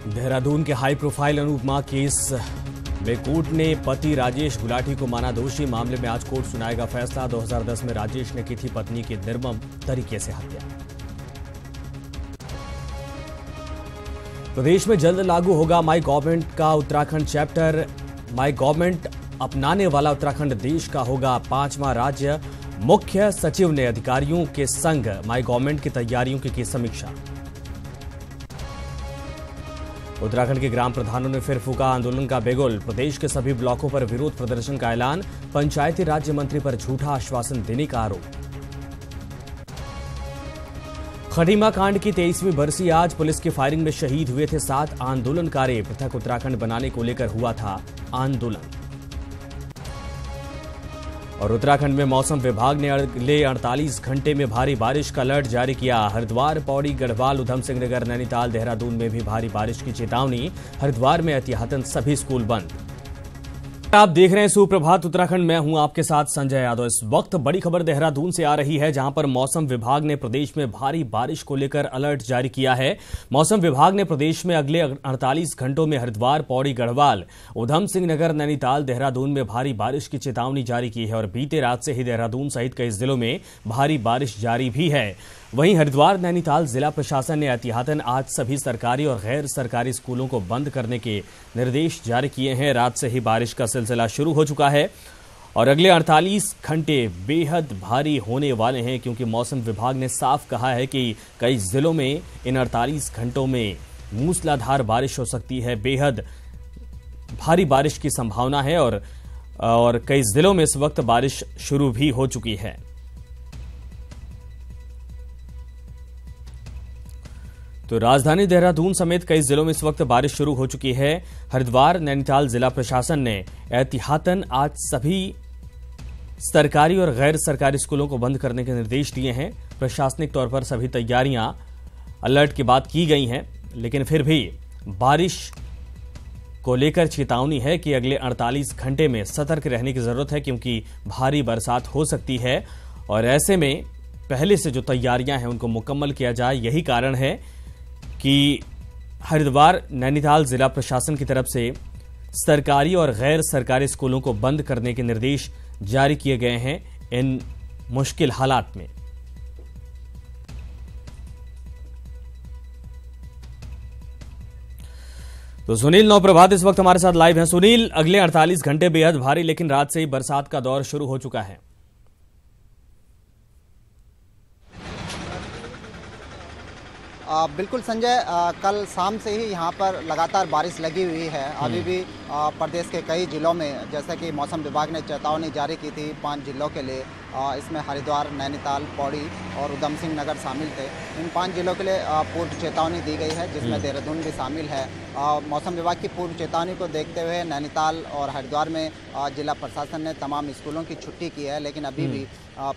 देहरादून के high profile Anupama case में court ने पति राजेश गुलाटी को माना दोषी। मामले में आज कोर्ट सुनाएगा फैसला। 2010 में राजेश ने की थी पत्नी की निर्मम तरीके से हत्या। प्रदेश में जल्द लागू होगा माई गवर्नमेंट का उत्तराखंड चैप्टर। माई गवर्नमेंट अपनाने वाला उत्तराखंड देश का होगा 5वां राज्य। मुख्य सचिव ने अधिकारियों के संग माई गवर्नमेंट की तैयारियों की समीक्षा। उत्तराखंड के ग्राम प्रधानों ने फिर फूका आंदोलन का बिगुल। प्रदेश के सभी ब्लॉकों पर विरोध प्रदर्शन का ऐलान। पंचायती राज्य मंत्री पर झूठा आश्वासन देने का आरोप। खटीमा कांड की 23वीं बरसी आज। पुलिस की फायरिंग में शहीद हुए थे 7 आंदोलनकारी। पृथक उत्तराखंड बनाने को लेकर हुआ था आंदोलन। और उत्तराखंड में मौसम विभाग ने अगले 48 घंटे में भारी बारिश का अलर्ट जारी किया। हरिद्वार, पौड़ी, गढ़वाल, उधम सिंह नगर, नैनीताल, देहरादून में भी भारी बारिश की चेतावनी। हरिद्वार में एहतियातन सभी स्कूल बंद। आप देख रहे हैं सुप्रभात उत्तराखंड। मैं हूं आपके साथ संजय यादव। इस वक्त बड़ी खबर देहरादून से आ रही है, जहां पर मौसम विभाग ने प्रदेश में भारी बारिश को लेकर अलर्ट जारी किया है। मौसम विभाग ने प्रदेश में अगले 48 घंटों में हरिद्वार, पौड़ी, गढ़वाल, उधम सिंह नगर, नैनीताल, देहरादून में भारी बारिश की चेतावनी जारी की है। और बीते रात से ही देहरादून सहित कई जिलों में भारी बारिश जारी भी है। वहीं हरिद्वार, नैनीताल जिला प्रशासन ने एहतियातन आज सभी सरकारी और गैर सरकारी स्कूलों को बंद करने के निर्देश जारी किए हैं। रात से ही बारिश का सिलसिला शुरू हो चुका है और अगले 48 घंटे बेहद भारी होने वाले हैं, क्योंकि मौसम विभाग ने साफ कहा है कि कई जिलों में इन 48 घंटों में मूसलाधार बारिश हो सकती है। बेहद भारी बारिश की संभावना है और कई जिलों में इस वक्त बारिश शुरू भी हो चुकी है। तो राजधानी देहरादून समेत कई जिलों में इस वक्त बारिश शुरू हो चुकी है। हरिद्वार, नैनीताल जिला प्रशासन ने एहतियातन आज सभी सरकारी और गैर सरकारी स्कूलों को बंद करने के निर्देश दिए हैं। प्रशासनिक तौर पर सभी तैयारियां अलर्ट के बाद की गई हैं, लेकिन फिर भी बारिश को लेकर चेतावनी है कि अगले 48 घंटे में सतर्क रहने की जरूरत है, क्योंकि भारी बरसात हो सकती है। और ऐसे में पहले से जो तैयारियां हैं उनको मुकम्मल किया जाए। यही कारण है कि हरिद्वार, नैनीताल जिला प्रशासन की तरफ से सरकारी और गैर सरकारी स्कूलों को बंद करने के निर्देश जारी किए गए हैं इन मुश्किल हालात में। तो सुनील नौप्रभात इस वक्त हमारे साथ लाइव हैं। सुनील, अगले 48 घंटे बेहद भारी, लेकिन रात से ही बरसात का दौर शुरू हो चुका है। बिल्कुल संजय, कल शाम से ही यहाँ पर लगातार बारिश लगी हुई है। अभी भी प्रदेश के कई जिलों में, जैसा कि मौसम विभाग ने चेतावनी जारी की थी 5 जिलों के लिए, इसमें हरिद्वार, नैनीताल, पौड़ी और उधम सिंह नगर शामिल थे। इन 5 जिलों के लिए पूर्व चेतावनी दी गई है, जिसमें देहरादून भी शामिल है। मौसम विभाग की पूर्व चेतावनी को देखते हुए नैनीताल और हरिद्वार में जिला प्रशासन ने तमाम स्कूलों की छुट्टी की है, लेकिन अभी भी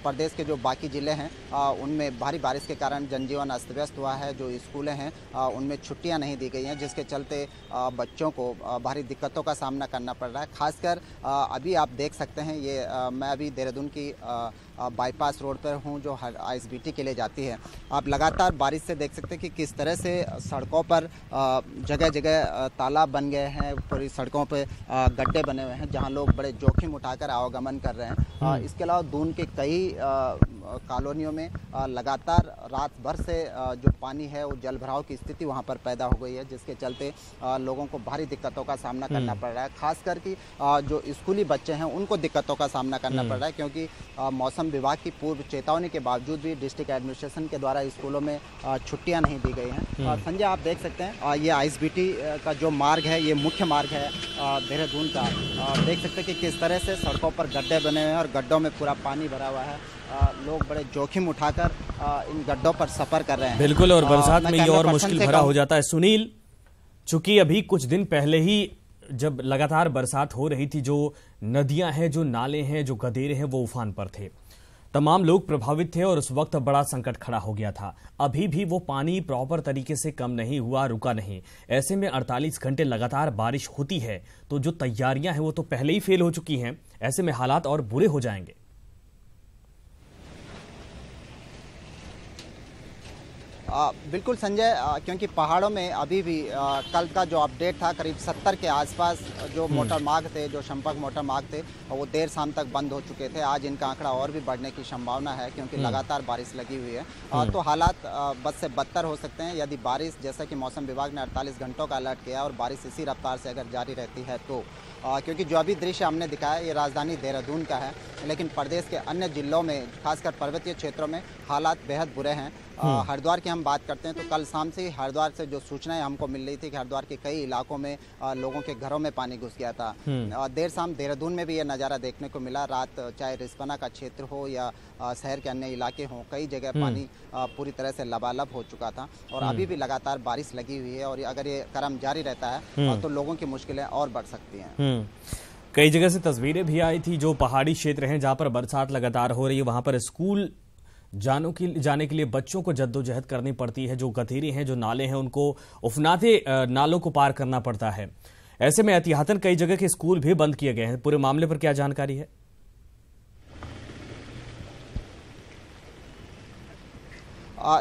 प्रदेश के जो बाकी ज़िले हैं उनमें भारी बारिश के कारण जनजीवन अस्त व्यस्त हुआ है। जो स्कूलें हैं उनमें छुट्टियां नहीं दी गई हैं, जिसके चलते बच्चों को भारी दिक्कतों का सामना करना पड़ रहा है। खासकर अभी आप देख सकते हैं, ये मैं अभी देहरादून की बाईपास रोड पर हूं, जो आईएसबीटी के लिए जाती है। आप लगातार बारिश से देख सकते हैं कि किस तरह से सड़कों पर जगह जगह तालाब बन गए हैं, पूरी सड़कों पर गड्ढे बने हुए हैं, जहां लोग बड़े जोखिम उठाकर आवागमन कर रहे हैं। इसके अलावा दून के कई कॉलोनियों में लगातार रात भर से जो पानी है वो जल भराव की स्थिति वहां पर पैदा हो गई है, जिसके चलते लोगों को भारी दिक्कतों का सामना करना पड़ रहा है। खासकर कि जो स्कूली बच्चे हैं उनको दिक्कतों का सामना करना पड़ रहा है, क्योंकि मौसम विभाग की पूर्व चेतावनी के बावजूद भी डिस्ट्रिक्ट एडमिनिस्ट्रेशन के द्वारा स्कूलों में छुट्टियां नहीं दी गई हैं। संजय, आप देख सकते हैं ये आईएसबीटी का जो मार्ग है, ये मुख्य मार्ग है देहरादून का। देख सकते हैं कि किस तरह से सड़कों पर गड्ढे बने हुए हैं और गड्ढों में पूरा पानी भरा हुआ है। लोग बड़े जोखिम उठाकर इन गड्ढों पर सफर कर रहे हैं। बिल्कुल, और बरसात में ये और मुश्किल भरा हो जाता है। सुनील, चूंकि अभी कुछ दिन पहले ही जब लगातार बरसात हो रही थी, जो नदियां हैं, जो नाले हैं, जो गदेरे हैं, वो उफान पर थे। तमाम लोग प्रभावित थे और उस वक्त बड़ा संकट खड़ा हो गया था। अभी भी वो पानी प्रॉपर तरीके से कम नहीं हुआ, रुका नहीं। ऐसे में 48 घंटे लगातार बारिश होती है तो जो तैयारियां हैं वो तो पहले ही फेल हो चुकी हैं। ऐसे में हालात और बुरे हो जाएंगे। बिल्कुल संजय, क्योंकि पहाड़ों में अभी भी कल का जो अपडेट था करीब 70 के आसपास जो मोटर मार्ग थे, जो संपर्क मोटर मार्ग थे, वो देर शाम तक बंद हो चुके थे। आज इनका आंकड़ा और भी बढ़ने की संभावना है क्योंकि लगातार बारिश लगी हुई है। तो हालात बद से बदतर हो सकते हैं यदि बारिश, जैसा कि मौसम विभाग ने 48 घंटों का अलर्ट किया और बारिश इसी रफ्तार से अगर जारी रहती है तो क्योंकि जो अभी दृश्य हमने दिखाया ये राजधानी देहरादून का है, लेकिन प्रदेश के अन्य जिलों में खासकर पर्वतीय क्षेत्रों में हालात बेहद बुरे हैं। हरिद्वार की हम बात करते हैं तो कल शाम से ही हरिद्वार से जो सूचनाएं हमको मिल रही थी कि हरिद्वार के कई इलाकों में लोगों के घरों में पानी घुस गया था। देर शाम देहरादून में भी ये नज़ारा देखने को मिला। रात चाहे रिस्पना का क्षेत्र हो या शहर के अन्य इलाके हों, कई जगह पानी पूरी तरह से लबालब हो चुका था और अभी भी लगातार बारिश लगी हुई है और अगर ये क्रम जारी रहता है तो लोगों की मुश्किलें और बढ़ सकती हैं। कई जगह से तस्वीरें भी आई थी जो पहाड़ी क्षेत्र हैं जहां पर बरसात लगातार हो रही है, वहां पर स्कूल जाने के लिए बच्चों को जद्दोजहद करनी पड़ती है। जो गतीरे हैं, जो नाले हैं, उनको उफनाते नालों को पार करना पड़ता है। ऐसे में एहतियातन कई जगह के स्कूल भी बंद किए गए हैं। पूरे मामले पर क्या जानकारी है?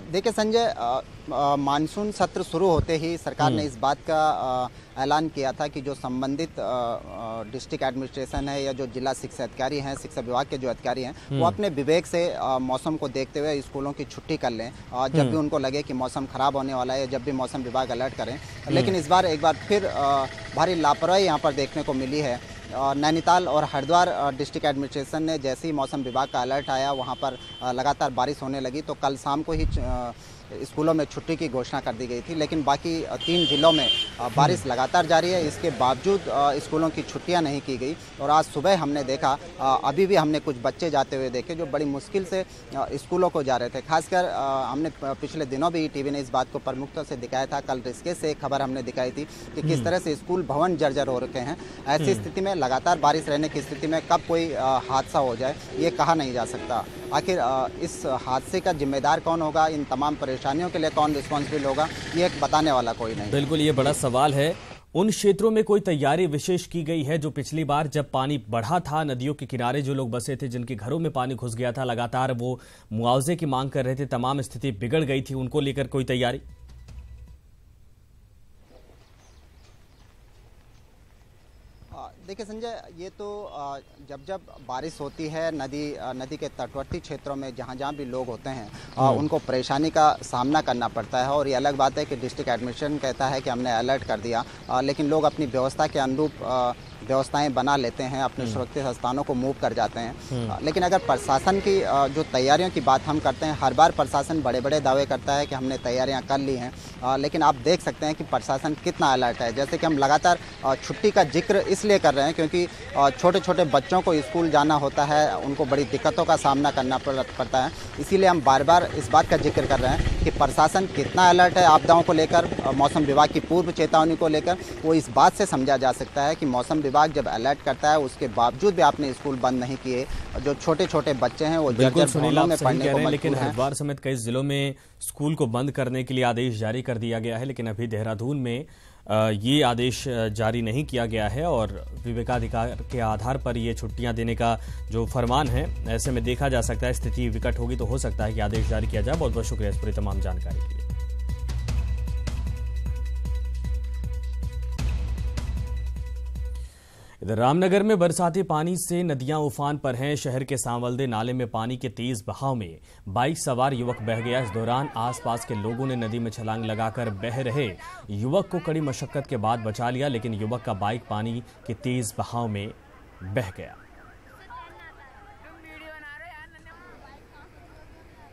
देखिए संजय, मानसून सत्र शुरू होते ही सरकार ने इस बात का ऐलान किया था कि जो संबंधित डिस्ट्रिक्ट एडमिनिस्ट्रेशन है या जो जिला शिक्षा अधिकारी हैं, शिक्षा विभाग के जो अधिकारी हैं, वो अपने विवेक से मौसम को देखते हुए स्कूलों की छुट्टी कर लें जब भी उनको लगे कि मौसम खराब होने वाला है, जब भी मौसम विभाग अलर्ट करें। लेकिन इस बार एक बार फिर भारी लापरवाही यहाँ पर देखने को मिली है। नैनीताल और हरिद्वार डिस्ट्रिक्ट एडमिनिस्ट्रेशन ने जैसे ही मौसम विभाग का अलर्ट आया वहाँ पर लगातार बारिश होने लगी तो कल शाम को ही स्कूलों में छुट्टी की घोषणा कर दी गई थी। लेकिन बाकी 3 जिलों में बारिश लगातार जारी है। इसके बावजूद स्कूलों की छुट्टियां नहीं की गई और आज सुबह हमने देखा, अभी भी हमने कुछ बच्चे जाते हुए देखे जो बड़ी मुश्किल से स्कूलों को जा रहे थे। खासकर हमने पिछले दिनों भी टीवी ने इस बात को प्रमुखता से दिखाया था। कल ऋषिकेश से एक खबर हमने दिखाई थी कि किस तरह से स्कूल भवन जर्जर हो रखे हैं। ऐसी स्थिति में लगातार बारिश रहने की स्थिति में कब कोई हादसा हो जाए ये कहा नहीं जा सकता। आखिर इस हादसे का जिम्मेदार कौन होगा, इन तमाम परेशानियों के लिए कौन रिस्पॉन्सिबल होगा, ये एक बताने वाला कोई नहीं। बिल्कुल, ये बड़ा सवाल है। उन क्षेत्रों में कोई तैयारी विशेष की गई है जो पिछली बार जब पानी बढ़ा था, नदियों के किनारे जो लोग बसे थे, जिनके घरों में पानी घुस गया था, लगातार वो मुआवजे की मांग कर रहे थे, तमाम स्थिति बिगड़ गई थी, उनको लेकर कोई तैयारी? देखिए संजय, ये तो जब बारिश होती है नदी के तटवर्ती क्षेत्रों में जहाँ भी लोग होते हैं उनको परेशानी का सामना करना पड़ता है। और ये अलग बात है कि डिस्ट्रिक्ट एडमिनिस्ट्रेशन कहता है कि हमने अलर्ट कर दिया, लेकिन लोग अपनी व्यवस्था के अनुरूप व्यवस्थाएं बना लेते हैं, अपने सुरक्षित स्थानों को मूव कर जाते हैं। लेकिन अगर प्रशासन की जो तैयारियों की बात हम करते हैं, हर बार प्रशासन बड़े बड़े दावे करता है कि हमने तैयारियां कर ली हैं, लेकिन आप देख सकते हैं कि प्रशासन कितना अलर्ट है। जैसे कि हम लगातार छुट्टी का जिक्र इसलिए कर रहे हैं क्योंकि छोटे छोटे बच्चों को स्कूल जाना होता है, उनको बड़ी दिक्कतों का सामना करना पड़ता है। इसीलिए हम बार बार इस बात का जिक्र कर रहे हैं कि प्रशासन कितना अलर्ट है आपदाओं को लेकर, मौसम विभाग की पूर्व चेतावनी को लेकर। वो इस बात से समझा जा सकता है कि मौसम विभाग जब अलर्ट करता है उसके बावजूद भी आपने स्कूल बंद नहीं किए। जो छोटे छोटे बच्चे हैं वो जर्जर भवनों में पढ़ने को मजबूर हैं। लेकिन हरिद्वार समेत कई जिलों में स्कूल को बंद करने के लिए आदेश जारी कर दिया गया है, लेकिन अभी देहरादून में ये आदेश जारी नहीं किया गया है और विवेकाधिकार के आधार पर ये छुट्टियां देने का जो फरमान है, ऐसे में देखा जा सकता है स्थिति विकट होगी तो हो सकता है कि आदेश जारी किया जाए। बहुत बहुत शुक्रिया इस पूरी तमाम जानकारी के लिए। इधर रामनगर में बरसाती पानी से नदियां उफान पर हैं। शहर के सांवलदे नाले में पानी के तेज बहाव में बाइक सवार युवक बह गया। इस दौरान आसपास के लोगों ने नदी में छलांग लगाकर बह रहे युवक को कड़ी मशक्कत के बाद बचा लिया, लेकिन युवक का बाइक पानी के तेज बहाव में बह गया।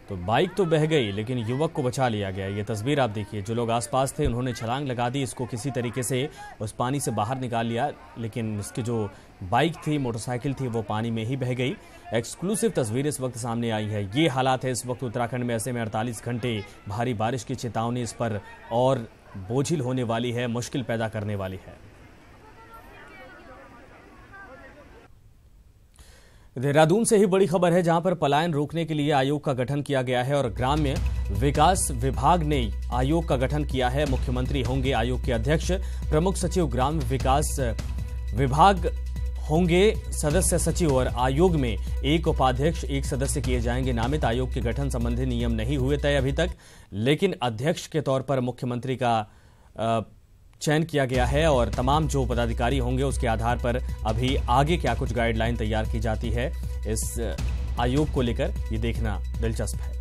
तो बाइक तो बह गई लेकिन युवक को बचा लिया गया। ये तस्वीर आप देखिए, जो लोग आसपास थे उन्होंने छलांग लगा दी, इसको किसी तरीके से उस पानी से बाहर निकाल लिया, लेकिन उसकी जो बाइक थी, मोटरसाइकिल थी, वो पानी में ही बह गई। एक्सक्लूसिव तस्वीर इस वक्त सामने आई है। ये हालात है इस वक्त उत्तराखंड में। ऐसे में 48 घंटे भारी बारिश की चेतावनी इस पर और बोझिल होने वाली है, मुश्किल पैदा करने वाली है। देहरादून से ही बड़ी खबर है, जहां पर पलायन रोकने के लिए आयोग का गठन किया गया है और ग्राम्य विकास विभाग ने आयोग का गठन किया है। मुख्यमंत्री होंगे आयोग के अध्यक्ष। प्रमुख सचिव ग्राम्य विकास विभाग होंगे सदस्य सचिव और आयोग में एक उपाध्यक्ष एक सदस्य किए जाएंगे नामित। आयोग के गठन संबंधी नियम नहीं हुए तय अभी तक, लेकिन अध्यक्ष के तौर पर मुख्यमंत्री का चयन किया गया है और तमाम जो पदाधिकारी होंगे उसके आधार पर अभी आगे क्या कुछ गाइडलाइन तैयार की जाती है इस आयोग को लेकर ये देखना दिलचस्प है।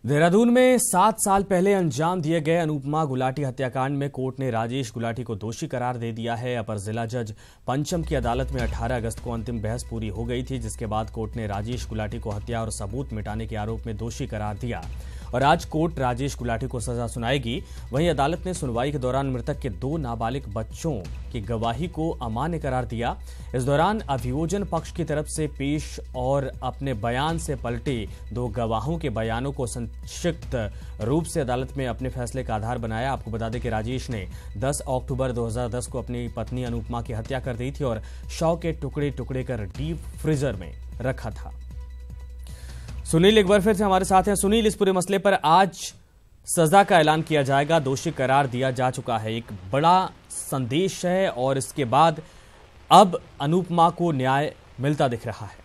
देहरादून में 7 साल पहले अंजाम दिए गए अनुपमा गुलाटी हत्याकांड में कोर्ट ने राजेश गुलाटी को दोषी करार दे दिया है। अपर जिला जज पंचम की अदालत में 18 अगस्त को अंतिम बहस पूरी हो गई थी, जिसके बाद कोर्ट ने राजेश गुलाटी को हत्या और सबूत मिटाने के आरोप में दोषी करार दिया और आज कोर्ट राजेश गुलाटी को सजा सुनाएगी। वहीं अदालत ने सुनवाई के दौरान मृतक के 2 नाबालिग बच्चों की गवाही को अमान्य करार दिया। इस दौरान अभियोजन पक्ष की तरफ से पेश और अपने बयान से पलटे 2 गवाहों के बयानों को संक्षिप्त रूप से अदालत में अपने फैसले का आधार बनाया। आपको बता दें कि राजेश ने 10 अक्टूबर 2010 को अपनी पत्नी अनुपमा की हत्या कर दी थी और शव के टुकड़े टुकड़े कर डीप फ्रीजर में रखा था। सुनील एक बार फिर से हमारे साथ हैं। सुनील, इस पूरे मसले पर आज सजा का ऐलान किया जाएगा, दोषी करार दिया जा चुका है, एक बड़ा संदेश है और इसके बाद अब अनुपमा को न्याय मिलता दिख रहा है।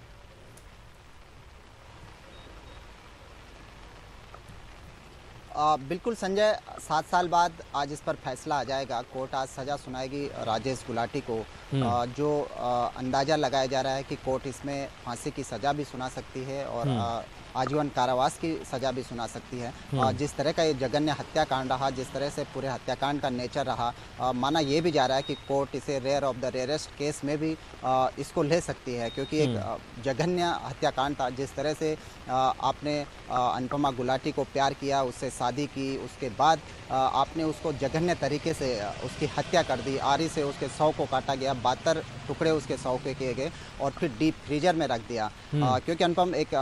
बिल्कुल संजय, 7 साल बाद आज इस पर फैसला आ जाएगा। कोर्ट आज सज़ा सुनाएगी राजेश गुलाटी को। जो अंदाज़ा लगाया जा रहा है कि कोर्ट इसमें फांसी की सज़ा भी सुना सकती है और आजीवन कारावास की सज़ा भी सुना सकती है। जिस तरह का ये जघन्य हत्याकांड रहा, जिस तरह से पूरे हत्याकांड का नेचर रहा, माना ये भी जा रहा है कि कोर्ट इसे rare of the rarest case में भी इसको ले सकती है, क्योंकि एक जघन्य हत्याकांड था। जिस तरह से आपने अनुपमा गुलाटी को प्यार किया, उससे शादी की, उसके बाद आपने उसको जघन्य तरीके से उसकी हत्या कर दी। आरी से उसके शव को काटा गया, 72 टुकड़े उसके शव के किए गए और फिर डीप फ्रीजर में रख दिया। क्योंकि अनुपम एक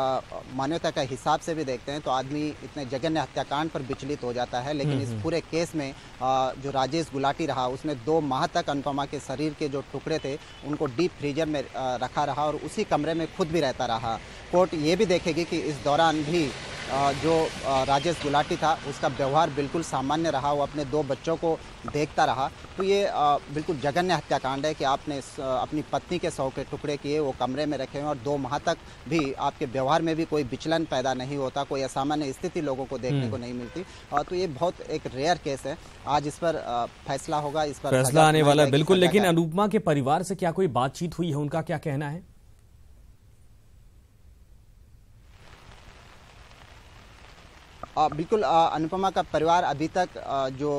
मान्यता का हिसाब से भी देखते हैं तो आदमी इतने जघन्य हत्याकांड पर विचलित हो जाता है, लेकिन इस पूरे केस में जो राजेश गुलाटी रहा उसने 2 माह तक अनुपमा के शरीर के जो टुकड़े थे उनको डीप फ्रीजर में रखा रहा और उसी कमरे में खुद भी रहता रहा। कोर्ट ये भी देखेगी कि इस दौरान भी जो राजेश गुलाटी था उसका व्यवहार बिल्कुल सामान्य रहा, वो अपने 2 बच्चों को देखता रहा। तो ये बिल्कुल जघन्य हत्याकांड है कि आपने अपनी पत्नी के शव के टुकड़े किए, वो कमरे में रखे हुए और 2 माह तक भी आपके व्यवहार में भी कोई विचलन पैदा नहीं होता, कोई असामान्य स्थिति लोगों को देखने को नहीं मिलती। तो ये बहुत एक रेयर केस है। आज इस पर फैसला होगा, इस पर फैसला आने वाला है बिल्कुल। लेकिन अनुपमा के परिवार से क्या कोई बातचीत हुई है, उनका क्या कहना है? बिल्कुल, अनुपमा का परिवार अभी तक जो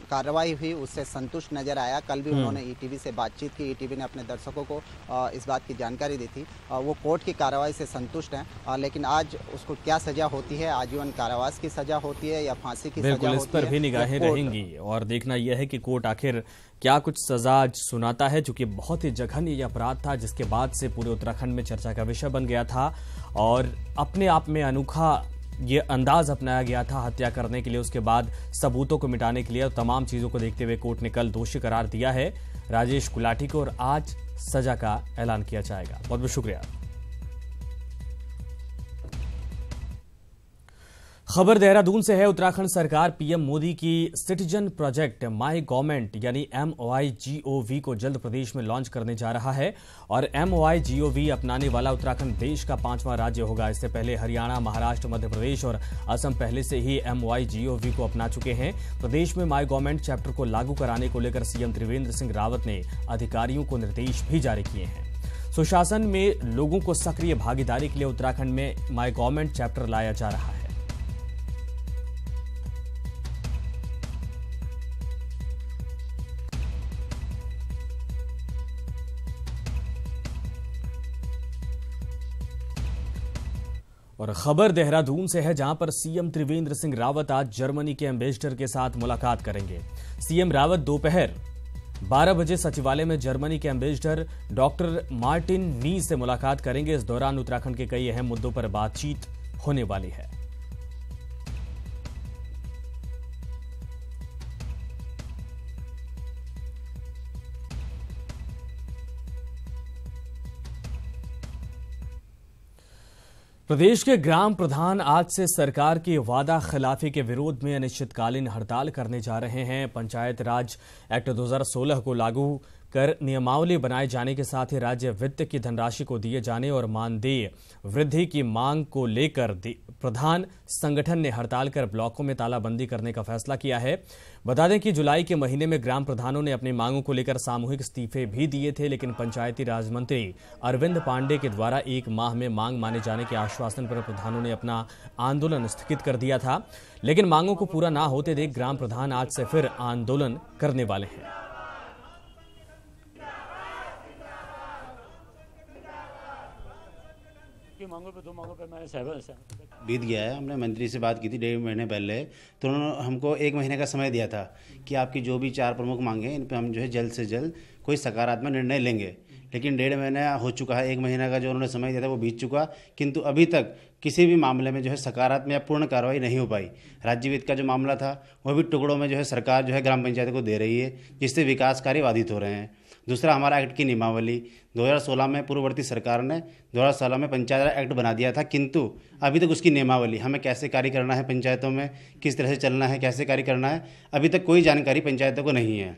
कार्रवाई हुई उससे संतुष्ट नजर आया। कल भी उन्होंने ईटीवी से बातचीत की, ईटीवी ने अपने दर्शकों को इस बात की जानकारी दी थी। वो कोर्ट की कार्रवाई से संतुष्ट हैं, लेकिन आज उसको क्या सजा होती है, आजीवन कारावास की सजा होती है या फांसी की सजा होती है, इस पर भी निगाहें रहेंगी और देखना यह है कि कोर्ट आखिर क्या कुछ सजा सुनाता है, जो कि बहुत ही जघन्य यह अपराध था जिसके बाद से पूरे उत्तराखंड में चर्चा का विषय बन गया था और अपने आप में अनोखा ये अंदाज अपनाया गया था हत्या करने के लिए, उसके बाद सबूतों को मिटाने के लिए। और तमाम चीजों को देखते हुए कोर्ट ने कल दोषी करार दिया है राजेश गुलाटी को और आज सजा का ऐलान किया जाएगा। बहुत बहुत शुक्रिया। खबर देहरादून से है। उत्तराखंड सरकार पीएम मोदी की सिटीजन प्रोजेक्ट माई गवर्नमेंट यानी MYGOV को जल्द प्रदेश में लॉन्च करने जा रहा है और MYGOV अपनाने वाला उत्तराखंड देश का 5वां राज्य होगा। इससे पहले हरियाणा, महाराष्ट्र, मध्य प्रदेश और असम पहले से ही MYGOV को अपना चुके हैं। प्रदेश में माई गवर्नमेंट चैप्टर को लागू कराने को लेकर सीएम त्रिवेंद्र सिंह रावत ने अधिकारियों को निर्देश भी जारी किए हैं। सुशासन में लोगों को सक्रिय भागीदारी के लिए उत्तराखंड में माई गवर्नमेंट चैप्टर लाया जा रहा है। और खबर देहरादून से है, जहां पर सीएम त्रिवेंद्र सिंह रावत आज जर्मनी के एम्बेसडर के साथ मुलाकात करेंगे। सीएम रावत दोपहर 12 बजे सचिवालय में जर्मनी के एम्बेसडर डॉक्टर मार्टिन नी से मुलाकात करेंगे। इस दौरान उत्तराखंड के कई अहम मुद्दों पर बातचीत होने वाली है। प्रदेश के ग्राम प्रधान आज से सरकार की वादा खिलाफी के विरोध में अनिश्चितकालीन हड़ताल करने जा रहे हैं। पंचायत राज एक्ट 2016 को लागू कर नियमावली बनाए जाने के साथ ही राज्य वित्त की धनराशि को दिए जाने और मानदेय वृद्धि की मांग को लेकर प्रधान संगठन ने हड़ताल कर ब्लॉकों में तालाबंदी करने का फैसला किया है। बता दें कि जुलाई के महीने में ग्राम प्रधानों ने अपनी मांगों को लेकर सामूहिक इस्तीफे भी दिए थे, लेकिन पंचायती राज मंत्री अरविंद पांडे के द्वारा 1 माह में मांग माने जाने के आश्वासन पर प्रधानों ने अपना आंदोलन स्थगित कर दिया था। लेकिन मांगों को पूरा न होते देख ग्राम प्रधान आज से फिर आंदोलन करने वाले हैं। मांगों पे 2 मांगों पे मैं सहमत बीत गया है। हमने मंत्री से बात की थी 1.5 महीने पहले, तो उन्होंने हमको 1 महीने का समय दिया था कि आपकी जो भी 4 प्रमुख मांगे इन पे हम जो है जल्द से जल्द कोई सकारात्मक निर्णय लेंगे। लेकिन 1.5 महीना हो चुका है, 1 महीना का जो उन्होंने समय दिया था वो बीत चुका, किंतु अभी तक किसी भी मामले में जो है सकारात्मक या पूर्ण कार्रवाई नहीं हो पाई। राज्य वित्त का जो मामला था वह भी टुकड़ों में जो है सरकार जो है ग्राम पंचायत को दे रही है, जिससे विकास कार्य बाधित हो रहे हैं। दूसरा, हमारा एक्ट की नियमावली 2016 में पूर्ववर्ती सरकार ने 2016 में पंचायत राज एक्ट बना दिया था, किंतु अभी तक उसकी नियमावली हमें कैसे कार्य करना है, पंचायतों में किस तरह से चलना है, कैसे कार्य करना है, अभी तक कोई जानकारी पंचायतों को नहीं है।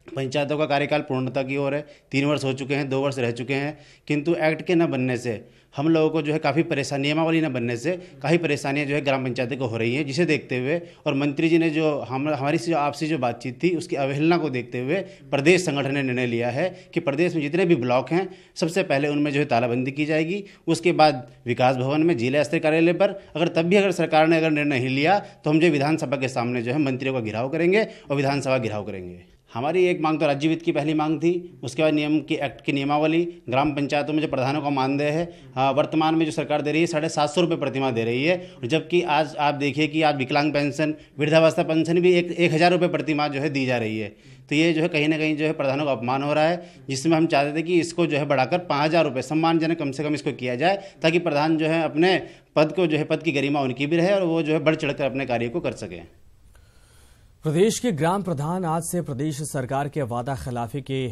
पंचायतों का कार्यकाल पूर्णता की ओर है, 3 वर्ष हो चुके हैं, 2 वर्ष रह चुके हैं, किंतु एक्ट के न बनने से हम लोगों को जो है काफ़ी परेशानी, नियमावली न बनने से काफ़ी परेशानियां जो है ग्राम पंचायत को हो रही हैं, जिसे देखते हुए और मंत्री जी ने जो हमारी से जो आपसी जो बातचीत थी उसकी अवहेलना को देखते हुए प्रदेश संगठन ने निर्णय लिया है कि प्रदेश में जितने भी ब्लॉक हैं सबसे पहले उनमें जो है तालाबंदी की जाएगी। उसके बाद विकास भवन में जिला स्तरीय कार्यालय पर अगर सरकार ने निर्णय नहीं लिया तो हम जो विधानसभा के सामने जो है मंत्रियों का घेराव करेंगे और विधानसभा घेराव करेंगे। हमारी एक मांग तो राज्य वित्त की पहली मांग थी, उसके बाद नियम की एक्ट की नियमावली, ग्राम पंचायतों में जो प्रधानों का मानदेय है वर्तमान में जो सरकार दे रही है 750 रुपये प्रतिमाह दे रही है, जबकि आज आप देखिए कि आज विकलांग पेंशन, वृद्धावस्था पेंशन भी 1000 रुपये प्रतिमाह जो है दी जा रही है। तो ये जो है कहीं ना कहीं जो है प्रधानों का अपमान हो रहा है, जिसमें हम चाहते थे कि इसको जो है बढ़ाकर 5000 रुपये सम्मानजनक कम से कम इसको किया जाए, ताकि प्रधान जो है अपने पद को जो है पद की गरिमा उनकी भी रहे और वो जो है बढ़ चढ़कर अपने कार्य को कर सकें। प्रदेश के ग्राम प्रधान आज से प्रदेश सरकार के वादा खिलाफी के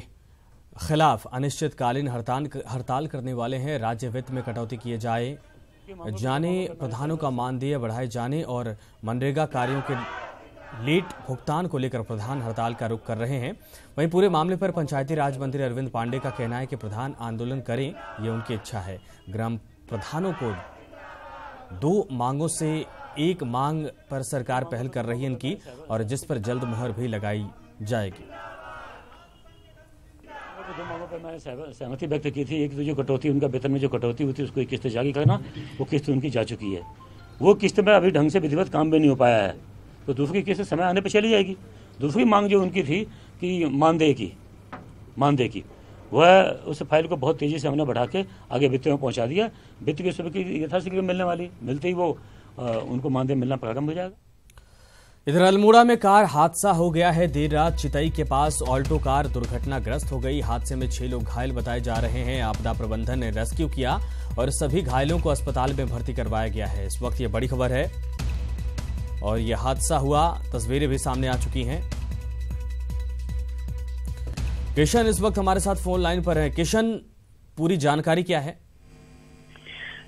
खिलाफ अनिश्चितकालीन हड़ताल करने वाले हैं। राज्य वित्त में कटौती किए जाने, प्रधानों का मानदेय बढ़ाए जाने और मनरेगा कार्यों के लेट भुगतान को लेकर प्रधान हड़ताल का रुख कर रहे हैं। वहीं पूरे मामले पर पंचायती राज मंत्री अरविंद पांडे का कहना है कि प्रधान आंदोलन करें, ये उनकी इच्छा है। ग्राम प्रधानों को 2 मांगों से 1 मांग पर सरकार पहल कर रही है इनकी, और जिस पर जल्द मुहर भी लगाई जाएगी। 2 मांगों पर मैंने सहमति व्यक्त की थी। एक तो जो कटौती, उनका वेतन में जो कटौती हुई थी उसको एक किस्त जारी करना, वो किस्त उनकी जा चुकी है। वो किस्त में अभी ढंग से विधिवत काम भी नहीं हो पाया है, तो दूसरी किस्त समय आने पर चली जाएगी। दूसरी मांग जो उनकी थी कि मानदेय की वह उस फाइल को बहुत तेज़ी से हमने बढ़ा के आगे वित्त में पहुँचा दिया। वित्त की स्वीकृति यथाशीघ्र मिलने वाली, मिलते ही वो उनको मानदेय मिलना प्रारंभ हो जाएगा। इधर अल्मोड़ा में कार हादसा हो गया है। देर रात चितई के पास ऑल्टो कार दुर्घटनाग्रस्त हो गई। हादसे में 6 लोग घायल बताए जा रहे हैं। आपदा प्रबंधन ने रेस्क्यू किया और सभी घायलों को अस्पताल में भर्ती करवाया गया है। इस वक्त ये बड़ी खबर है और यह हादसा हुआ, तस्वीरें भी सामने आ चुकी हैं। किशन इस वक्त हमारे साथ फोन लाइन पर है। किशन, पूरी जानकारी क्या है?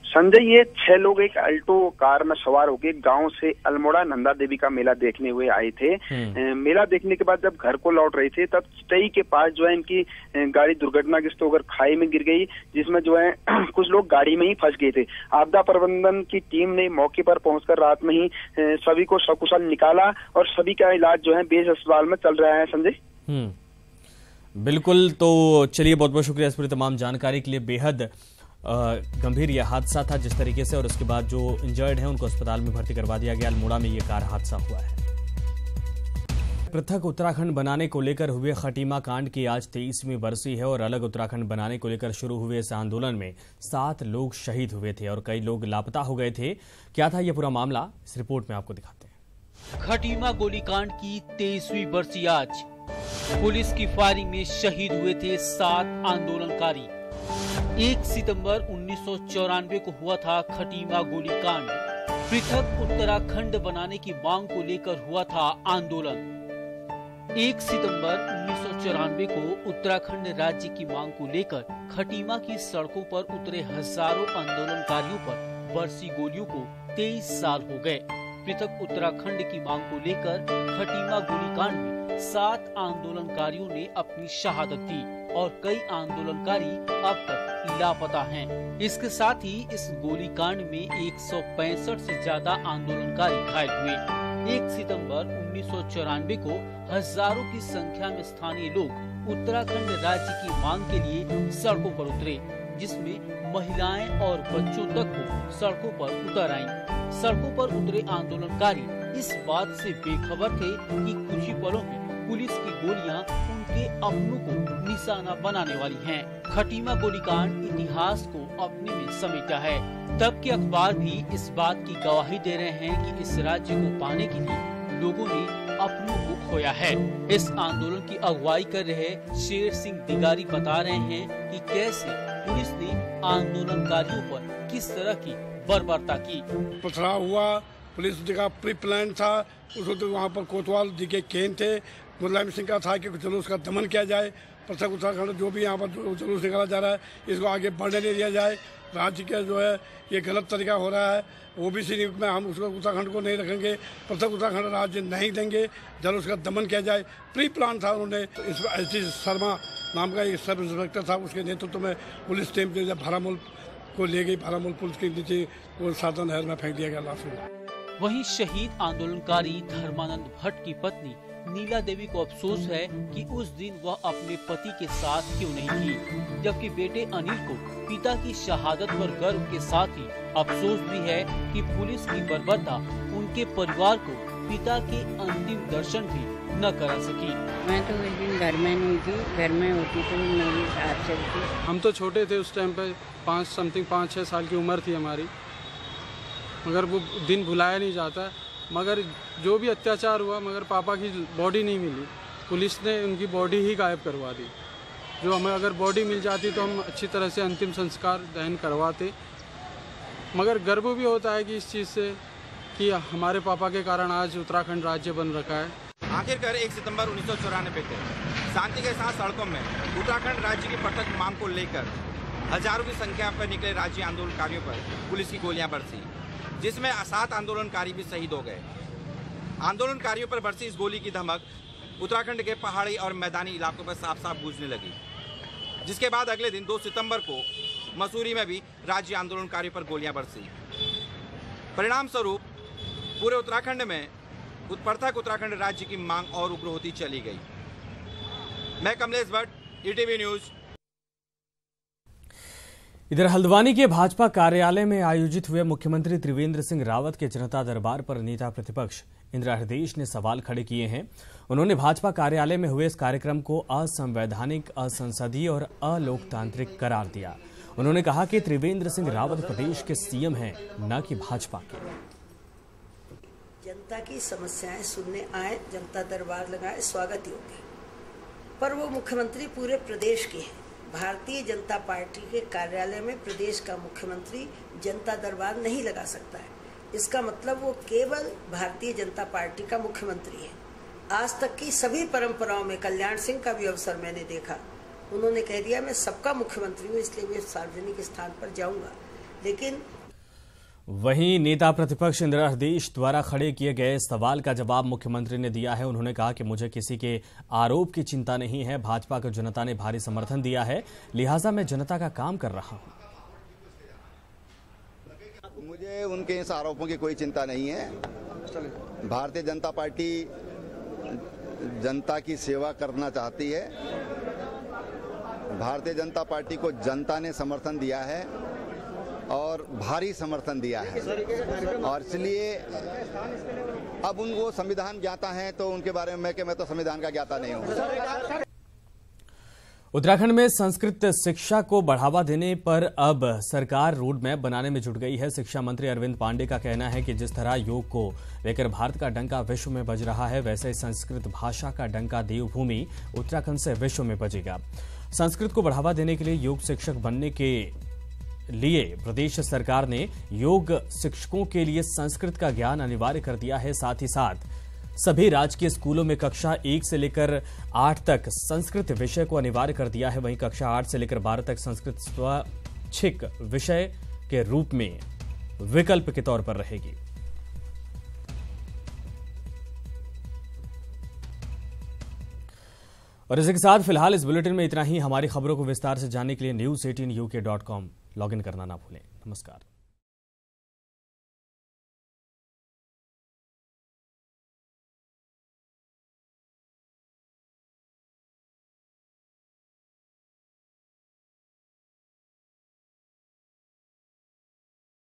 संजय, ये 6 लोग एक अल्टो कार में सवार होकर गांव से अल्मोड़ा नंदा देवी का मेला देखने हुए आए थे। मेला देखने के बाद जब घर को लौट रहे थे तब चितई के पास जो है इनकी गाड़ी दुर्घटनाग्रस्त होकर खाई में गिर गई, जिसमें जो है कुछ लोग गाड़ी में ही फंस गए थे। आपदा प्रबंधन की टीम ने मौके पर पहुंचकर रात में ही सभी को सकुशल निकाला और सभी का इलाज जो है बेस अस्पताल में चल रहा है। संजय बिल्कुल, तो चलिए बहुत बहुत शुक्रिया इस पूरी तमाम जानकारी के लिए। बेहद गंभीर यह हादसा था जिस तरीके से, और उसके बाद जो इंजर्ड हैं उनको अस्पताल में भर्ती करवा दिया गया। अल्मोड़ा में यह कार हादसा हुआ है। पृथक उत्तराखंड बनाने को लेकर हुए खटीमा कांड की आज 23वीं बरसी है और अलग उत्तराखंड बनाने को लेकर शुरू हुए इस आंदोलन में 7 लोग शहीद हुए थे और कई लोग लापता हो गए थे। क्या था यह पूरा मामला, इस रिपोर्ट में आपको दिखाते हैं। खटीमा गोलीकांड की 23वीं बरसी आज। पुलिस की फायरिंग में शहीद हुए थे 7 आंदोलनकारी। 1 सितंबर 1994 को हुआ था खटीमा गोलीकांड। पृथक उत्तराखंड बनाने की मांग को लेकर हुआ था आंदोलन। 1 सितंबर 1994 को उत्तराखंड राज्य की मांग को लेकर खटीमा की सड़कों पर उतरे हजारों आंदोलनकारियों पर बरसी गोलियों को 23 साल हो गए। पृथक उत्तराखंड की मांग को लेकर खटीमा गोलीकांड में 7 आंदोलनकारियों ने अपनी शहादत दी और कई आंदोलनकारी अब तक लापता हैं। इसके साथ ही इस गोलीकांड में 165 से ज्यादा आंदोलनकारी घायल हुए। 1 सितंबर 1994 को हजारों की संख्या में स्थानीय लोग उत्तराखंड राज्य की मांग के लिए सड़कों पर उतरे, जिसमें महिलाएं और बच्चों तक को सड़कों पर उतर आईं। सड़कों पर उतरे आंदोलनकारी इस बात से बेखबर थे कि कुछ ही पलों में पुलिस की गोलियां उनके अपनों को निशाना बनाने वाली हैं। खटीमा गोलीकांड इतिहास को अपने में समेटा है। तब के अखबार भी इस बात की गवाही दे रहे हैं कि इस राज्य को पाने के लिए लोगों ने अपनों को खोया है। इस आंदोलन की अगुवाई कर रहे शेर सिंह दिगारी बता रहे हैं कि कैसे पुलिस ने आंदोलनकारियों पर किस तरह की बर्बरता की। पथराव हुआ, पुलिस का प्री प्लान था। उस वक्त वहाँ पर कोतवाल जी के केन थे, मुलायम सिंह का था कि जुलूस का दमन किया जाए। पृथक उत्तराखंड जो भी यहाँ पर जुलूस निकाला जा रहा है, इसको आगे बढ़ने नहीं दिया जाए। राज्य का जो है ये गलत तरीका हो रहा है। ओबीसी में हम उसको उत्तराखंड को नहीं रखेंगे, पृथक उत्तराखंड राज्य नहीं देंगे, जुलूस का दमन किया जाए। प्री प्लान था। उन्होंने इस एस शर्मा नाम का एक सब इंस्पेक्टर था, उसके नेतृत्व में पुलिस टीम जो भारामूल को ले गई। भारामूल पुलिस के नीचे वो साधन नहर में फेंक दिया गया लाश में। वहीं शहीद आंदोलनकारी धर्मानंद भट्ट की पत्नी नीला देवी को अफसोस है कि उस दिन वह अपने पति के साथ क्यों नहीं थी, जबकि बेटे अनिल को पिता की शहादत पर गर्व के साथ ही अफसोस भी है कि पुलिस की बर्बरता उनके परिवार को पिता के अंतिम दर्शन भी न करा सकी। मैं तो उस दिन घर में नहीं थी, घर में होती तो मेरी साथ चलती। हम तो छोटे थे उस टाइम पे, 5-6 साल की उम्र थी हमारी, मगर वो दिन भुलाया नहीं जाता। मगर जो भी अत्याचार हुआ, मगर पापा की बॉडी नहीं मिली, पुलिस ने उनकी बॉडी ही गायब करवा दी। जो हमें अगर बॉडी मिल जाती तो हम अच्छी तरह से अंतिम संस्कार दहन करवाते। मगर गर्व भी होता है कि इस चीज़ से कि हमारे पापा के कारण आज उत्तराखंड राज्य बन रखा है। आखिरकार 1 सितंबर 1994 को शांति के साथ सड़कों में उत्तराखंड राज्य की पृथक मांग को लेकर हजारों की संख्या पर निकले राज्य आंदोलनकारियों पर पुलिस की गोलियां बरसी, जिसमें 7 आंदोलनकारी भी शहीद हो गए। आंदोलनकारियों पर बरसी इस गोली की धमक उत्तराखंड के पहाड़ी और मैदानी इलाकों पर साफ साफ गूंजने लगी, जिसके बाद अगले दिन 2 सितंबर को मसूरी में भी राज्य आंदोलनकारियों पर गोलियां बरसी। परिणाम स्वरूप पूरे उत्तराखंड में पृथक उत्तराखंड राज्य की मांग और उग्र होती चली गई। मैं कमलेश भट्ट, ईटीवी न्यूज। इधर हल्द्वानी के भाजपा कार्यालय में आयोजित हुए मुख्यमंत्री त्रिवेंद्र सिंह रावत के जनता दरबार पर नेता प्रतिपक्ष इंदिरा हृदयेश ने सवाल खड़े किए हैं। उन्होंने भाजपा कार्यालय में हुए इस कार्यक्रम को असंवैधानिक, असंसदीय और अलोकतांत्रिक करार दिया। उन्होंने कहा कि त्रिवेंद्र सिंह रावत प्रदेश के सीएम हैं, न कि भाजपा के। जनता की समस्याएं सुनने आए, जनता दरबार लगाए, स्वागत योग्य, पर वो मुख्यमंत्री पूरे प्रदेश के हैं। भारतीय जनता पार्टी के कार्यालय में प्रदेश का मुख्यमंत्री जनता दरबार नहीं लगा सकता है। इसका मतलब वो केवल भारतीय जनता पार्टी का मुख्यमंत्री है। आज तक की सभी परंपराओं में कल्याण सिंह का भी अवसर मैंने देखा, उन्होंने कह दिया मैं सबका मुख्यमंत्री हूँ, इसलिए मैं सार्वजनिक स्थान पर जाऊंगा। लेकिन वहीं नेता प्रतिपक्ष इंदिरा हृदयेश द्वारा खड़े किए गए सवाल का जवाब मुख्यमंत्री ने दिया है। उन्होंने कहा कि मुझे किसी के आरोप की चिंता नहीं है, भाजपा को जनता ने भारी समर्थन दिया है, लिहाजा मैं जनता का काम कर रहा हूं। मुझे उनके इस आरोपों की कोई चिंता नहीं है। भारतीय जनता पार्टी जनता की सेवा करना चाहती है। भारतीय जनता पार्टी को जनता ने समर्थन दिया है और भारी समर्थन दिया है, और इसलिए अब उनको संविधान ज्ञाता है तो उनके बारे में मैं तो संविधान का ज्ञाता नहीं हूँ। उत्तराखंड में संस्कृत शिक्षा को बढ़ावा देने पर अब सरकार रोड मैप बनाने में जुट गई है। शिक्षा मंत्री अरविंद पांडे का कहना है कि जिस तरह योग को लेकर भारत का डंका विश्व में बज रहा है, वैसे संस्कृत भाषा का डंका देवभूमि उत्तराखंड से विश्व में बजेगा। संस्कृत को बढ़ावा देने के लिए योग शिक्षक बनने के लिए प्रदेश सरकार ने योग शिक्षकों के लिए संस्कृत का ज्ञान अनिवार्य कर दिया है। साथ ही साथ सभी राजकीय स्कूलों में कक्षा 1 से लेकर 8 तक संस्कृत विषय को अनिवार्य कर दिया है। वहीं कक्षा 8 से लेकर 12 तक संस्कृत स्वैच्छिक विषय के रूप में विकल्प के तौर पर रहेगी। और इसी के साथ फिलहाल इस बुलेटिन में इतना ही। हमारी खबरों को विस्तार से जानने के लिए news18uk.com लॉगिन करना ना भूलें। नमस्कार।